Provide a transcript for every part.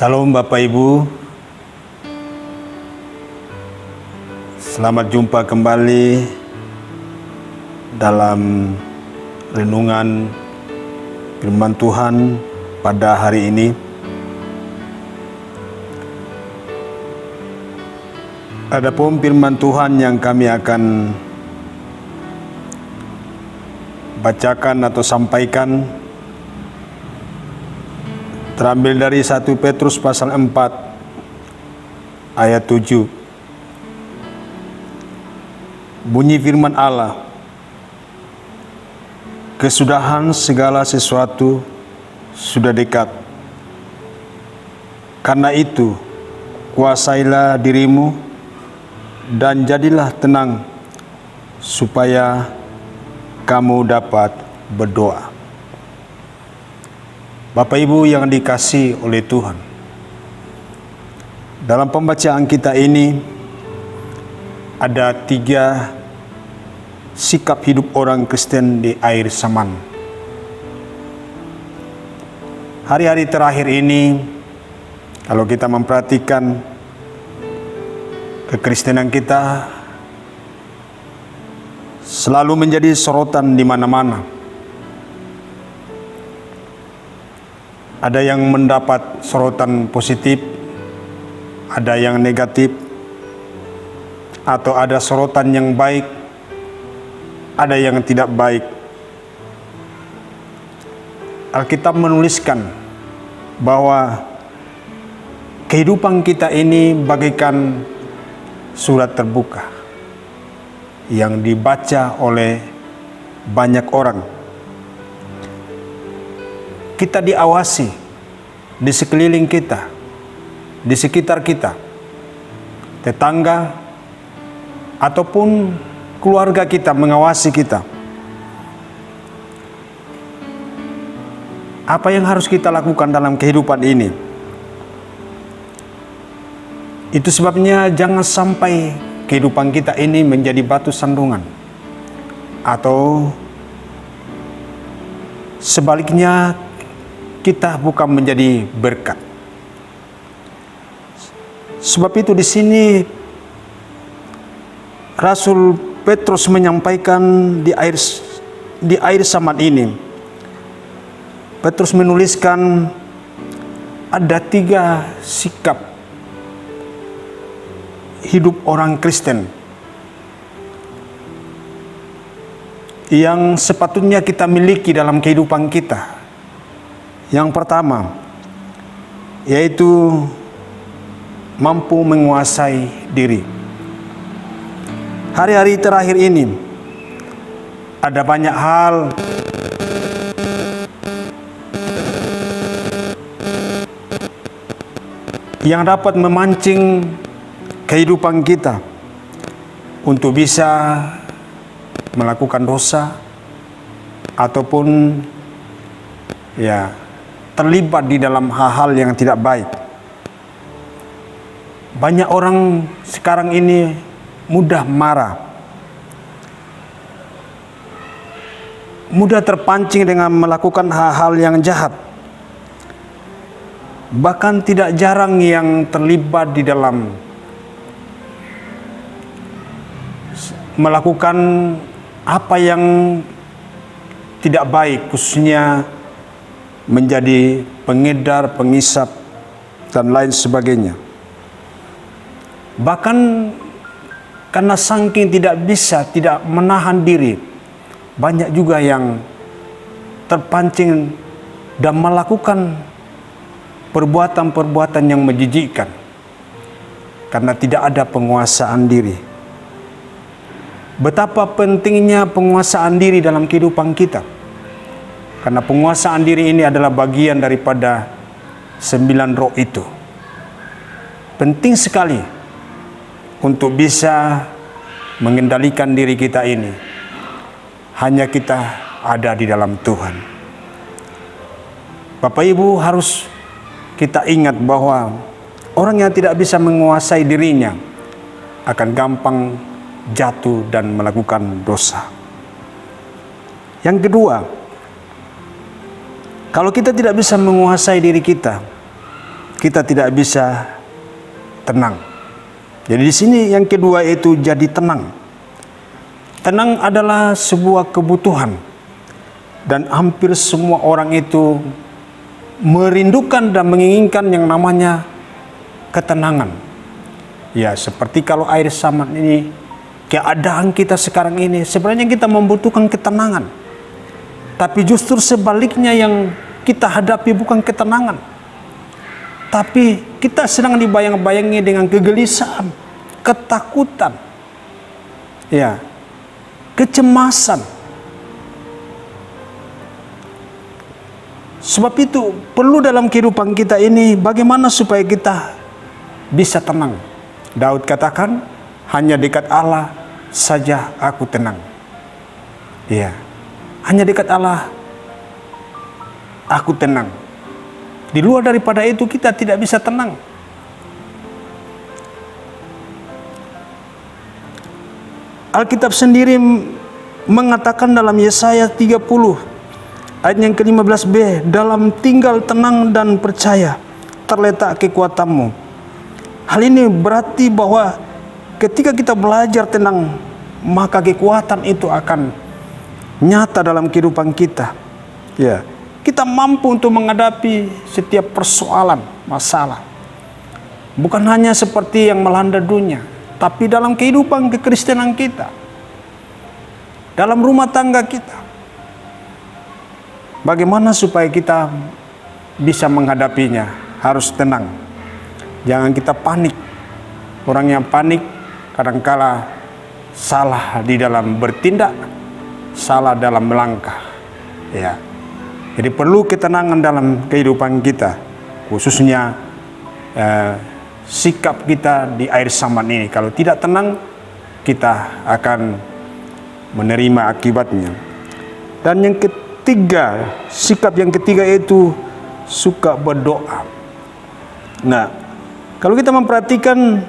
Salam Bapak Ibu, selamat jumpa kembali dalam renungan firman Tuhan pada hari ini. Adapun firman Tuhan yang kami akan bacakan atau sampaikan terambil dari 1 Petrus pasal 4 ayat 7. Bunyi firman Allah, kesudahan segala sesuatu sudah dekat. Karena itu, kuasailah dirimu dan jadilah tenang supaya kamu dapat berdoa. Bapak Ibu yang dikasihi oleh Tuhan, dalam pembacaan kita ini ada 3 sikap hidup orang Kristen di akhir zaman. Hari-hari terakhir ini, kalau kita memperhatikan kekristenan kita selalu menjadi sorotan di mana-mana. Ada yang mendapat sorotan positif, ada yang negatif, atau ada sorotan yang baik, ada yang tidak baik. Alkitab menuliskan bahwa kehidupan kita ini bagaikan surat terbuka yang dibaca oleh banyak orang. Kita diawasi di sekeliling kita, di sekitar kita, tetangga ataupun keluarga kita mengawasi kita. Apa yang harus kita lakukan dalam kehidupan ini? Itu sebabnya jangan sampai kehidupan kita ini menjadi batu sandungan, atau sebaliknya kita bukan menjadi berkat. Sebab itu di sini Rasul Petrus menyampaikan di akhir zaman ini, Petrus menuliskan ada 3 sikap hidup orang Kristen yang sepatutnya kita miliki dalam kehidupan kita. Yang pertama, yaitu mampu menguasai diri. Hari-hari terakhir ini ada banyak hal yang dapat memancing kehidupan kita untuk bisa melakukan dosa ataupun terlibat di dalam hal-hal yang tidak baik. Banyak orang sekarang ini mudah marah, mudah terpancing dengan melakukan hal-hal yang jahat. Bahkan tidak jarang yang terlibat di dalam melakukan apa yang tidak baik, khususnya menjadi pengedar, pengisap, dan lain sebagainya. Bahkan karena saking tidak menahan diri, banyak juga yang terpancing dan melakukan perbuatan-perbuatan yang menjijikkan karena tidak ada penguasaan diri. Betapa pentingnya penguasaan diri dalam kehidupan kita. Karena penguasaan diri ini adalah bagian daripada 9 roh itu. Penting sekali untuk bisa mengendalikan diri kita ini. Hanya kita ada di dalam Tuhan. Bapak Ibu, harus kita ingat bahwa orang yang tidak bisa menguasai dirinya akan gampang jatuh dan melakukan dosa. Yang kedua, kalau kita tidak bisa menguasai diri kita, kita tidak bisa tenang. Jadi di sini yang kedua itu jadi tenang. Tenang adalah sebuah kebutuhan, dan hampir semua orang itu merindukan dan menginginkan yang namanya ketenangan. Ya, seperti kalau air Samat ini, keadaan kita sekarang ini, sebenarnya kita membutuhkan ketenangan. Tapi justru sebaliknya yang kita hadapi bukan ketenangan, tapi kita sedang dibayang-bayangi dengan kegelisahan, ketakutan, ya, kecemasan. Sebab itu perlu dalam kehidupan kita ini bagaimana supaya kita bisa tenang. Daud katakan, hanya dekat Allah saja aku tenang. Ya, hanya dekat Allah aku tenang. Di luar daripada itu kita tidak bisa tenang. Alkitab sendiri mengatakan dalam Yesaya 30 ayat yang ke-15b, dalam tinggal tenang dan percaya terletak kekuatanmu. Hal ini berarti bahwa ketika kita belajar tenang, maka kekuatan itu akan nyata dalam kehidupan kita. Ya, kita mampu untuk menghadapi setiap persoalan, masalah. Bukan hanya seperti yang melanda dunia, tapi dalam kehidupan kekristenan kita, dalam rumah tangga kita. Bagaimana supaya kita bisa menghadapinya? Harus tenang. Jangan kita panik. Orang yang panik kadangkala salah di dalam bertindak, salah dalam melangkah. Ya. Jadi perlu ketenangan dalam kehidupan kita, khususnya sikap kita di air Samat ini. Kalau tidak tenang, kita akan menerima akibatnya. Dan yang ketiga, sikap yang ketiga itu suka berdoa. Nah, kalau kita memperhatikan,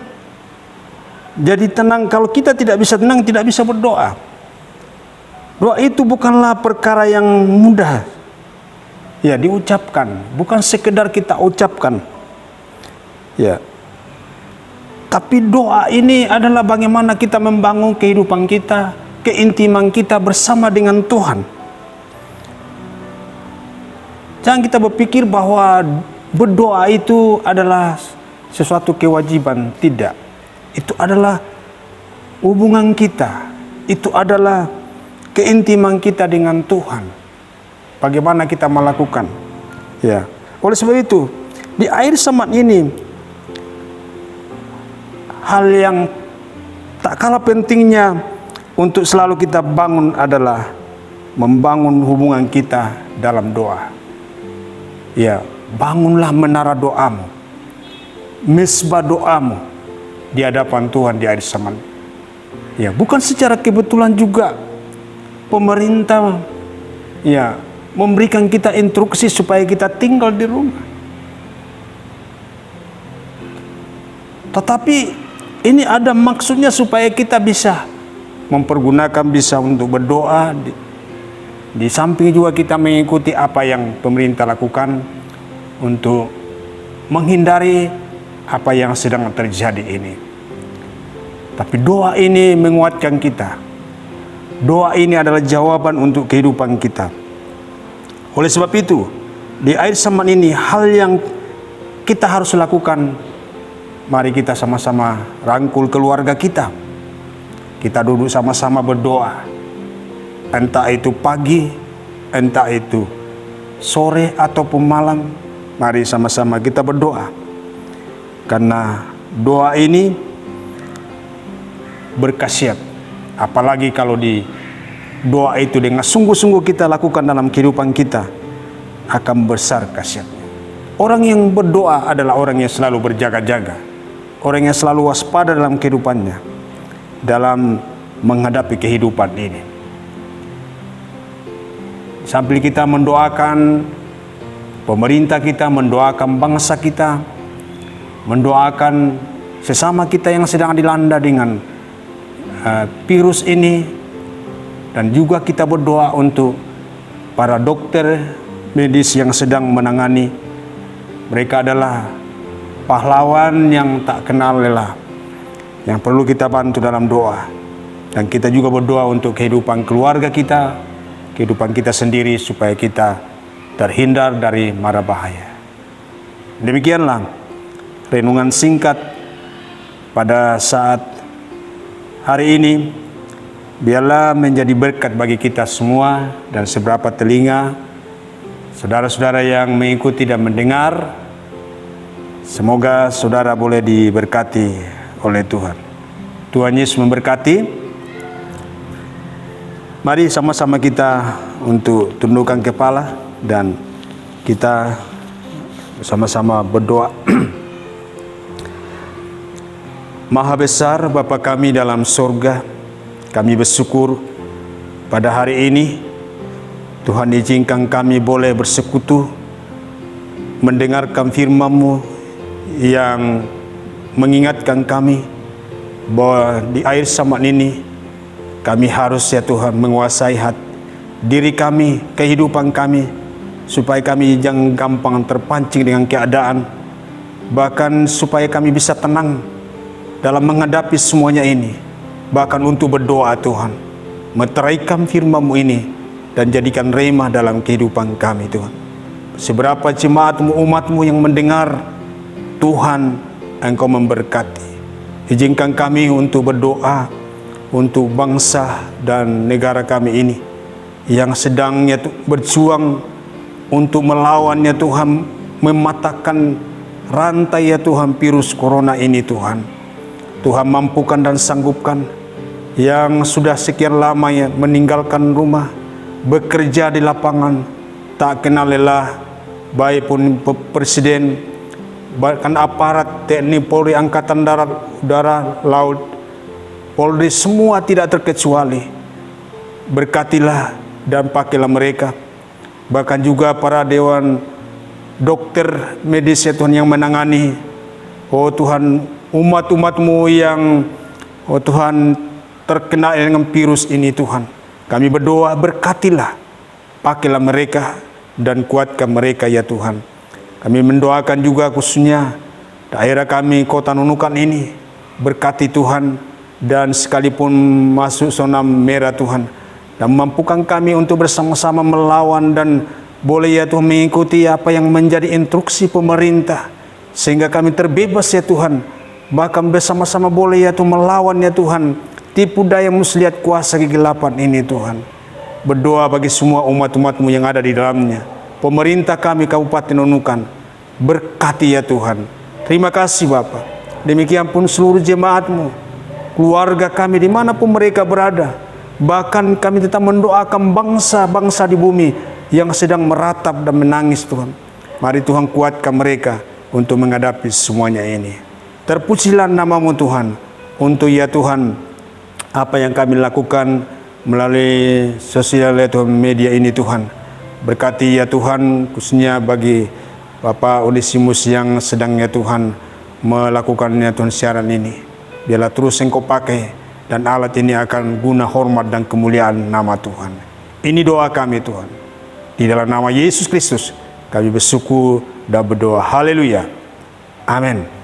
jadi tenang, kalau kita tidak bisa tenang, tidak bisa berdoa. Doa itu bukanlah perkara yang mudah, ya, diucapkan, bukan sekedar kita ucapkan, ya. Tapi doa ini adalah bagaimana kita membangun kehidupan kita, keintiman kita bersama dengan Tuhan. Jangan kita berpikir bahwa berdoa itu adalah sesuatu kewajiban. Tidak. Itu adalah hubungan kita. Itu adalah keintiman kita dengan Tuhan. Bagaimana kita melakukan. Ya. Oleh sebab itu, di air Samat ini, hal yang tak kalah pentingnya untuk selalu kita bangun adalah membangun hubungan kita dalam doa. Ya, bangunlah menara doamu, mesbah doamu di hadapan Tuhan di air Samat. Ya, bukan secara kebetulan juga pemerintah, ya, memberikan kita instruksi supaya kita tinggal di rumah. Tetapi ini ada maksudnya supaya kita bisa mempergunakan, bisa untuk berdoa. Di samping juga kita mengikuti apa yang pemerintah lakukan untuk menghindari apa yang sedang terjadi ini. Tapi doa ini menguatkan kita. Doa ini adalah jawaban untuk kehidupan kita. Oleh sebab itu, di air Samat ini, hal yang kita harus lakukan, mari kita sama-sama rangkul keluarga kita. Kita duduk sama-sama berdoa. Entah itu pagi, entah itu sore ataupun malam, mari sama-sama kita berdoa. Karena doa ini berkhasiat. Apalagi kalau di doa itu dengan sungguh-sungguh kita lakukan dalam kehidupan kita, akan besar khasiatnya. Orang yang berdoa adalah orang yang selalu berjaga-jaga. Orang yang selalu waspada dalam kehidupannya, dalam menghadapi kehidupan ini. Sambil kita mendoakan pemerintah kita, mendoakan bangsa kita, mendoakan sesama kita yang sedang dilanda dengan virus ini, dan juga kita berdoa untuk para dokter medis yang sedang menangani. Mereka adalah pahlawan yang tak kenal lelah, yang perlu kita bantu dalam doa. Dan kita juga berdoa untuk kehidupan keluarga kita, kehidupan kita sendiri, supaya kita terhindar dari mara bahaya. Demikianlah renungan singkat pada saat hari ini. Biarlah menjadi berkat bagi kita semua dan seberapa telinga saudara-saudara yang mengikuti dan mendengar. Semoga saudara boleh diberkati oleh Tuhan. Tuhan Yesus memberkati. Mari sama-sama kita untuk tundukkan kepala dan kita bersama-sama berdoa. Maha besar Bapa kami dalam surga, kami bersyukur pada hari ini Tuhan izinkan kami boleh bersekutu mendengarkan firman-Mu yang mengingatkan kami bahwa di akhir zaman ini kami harus ya Tuhan menguasai diri kami, kehidupan kami, supaya kami jangan gampang terpancing dengan keadaan, bahkan supaya kami bisa tenang dalam menghadapi semuanya ini. Bahkan untuk berdoa Tuhan, meteraikan firman-Mu ini dan jadikan rema dalam kehidupan kami Tuhan. Seberapa jemaat-Mu, umat-Mu yang mendengar, Tuhan Engkau memberkati. Izinkan kami untuk berdoa untuk bangsa dan negara kami ini yang sedang berjuang untuk melawannya Tuhan, mematahkan rantai ya Tuhan virus corona ini Tuhan. Tuhan mampukan dan sanggupkan yang sudah sekian lama ya meninggalkan rumah, bekerja di lapangan, tak kenal lelah, baik pun presiden, bahkan aparat TNI, Polri, Angkatan Darat, Udara, Laut, Polri, semua tidak terkecuali. Berkatilah dan pakailah mereka. Bahkan juga para dewan dokter medis ya Tuhan yang menangani, oh Tuhan, umat-umat-Mu yang oh Tuhan terkena dengan virus ini Tuhan. Kami berdoa, berkatilah, pakailah mereka dan kuatkan mereka ya Tuhan. Kami mendoakan juga khususnya daerah kami Kota Nunukan ini, berkati Tuhan, dan sekalipun masuk zona merah Tuhan, dan mampukan kami untuk bersama-sama melawan dan boleh ya Tuhan mengikuti apa yang menjadi instruksi pemerintah, sehingga kami terbebas ya Tuhan, bahkan bersama-sama boleh ya Tuhan melawan ya Tuhan tipu daya muslihat kuasa kegelapan ini Tuhan. Berdoa bagi semua umat-umat-Mu yang ada di dalamnya, pemerintah kami Kabupaten Nunukan, berkati ya Tuhan. Terima kasih Bapa. Demikian pun seluruh jemaat-Mu, keluarga kami dimanapun mereka berada. Bahkan kami tetap mendoakan bangsa-bangsa di bumi yang sedang meratap dan menangis Tuhan. Mari Tuhan kuatkan mereka untuk menghadapi semuanya ini. Terpujilah nama-Mu Tuhan, untuk ya Tuhan apa yang kami lakukan melalui sosial media ini Tuhan. Berkati ya Tuhan, khususnya bagi Bapak Onesimus yang sedang ya Tuhan melakukannya Tuhan siaran ini. Biarlah terus Engkau pakai dan alat ini akan guna hormat dan kemuliaan nama Tuhan. Ini doa kami Tuhan. Di dalam nama Yesus Kristus kami bersyukur dan berdoa. Haleluya. Amin.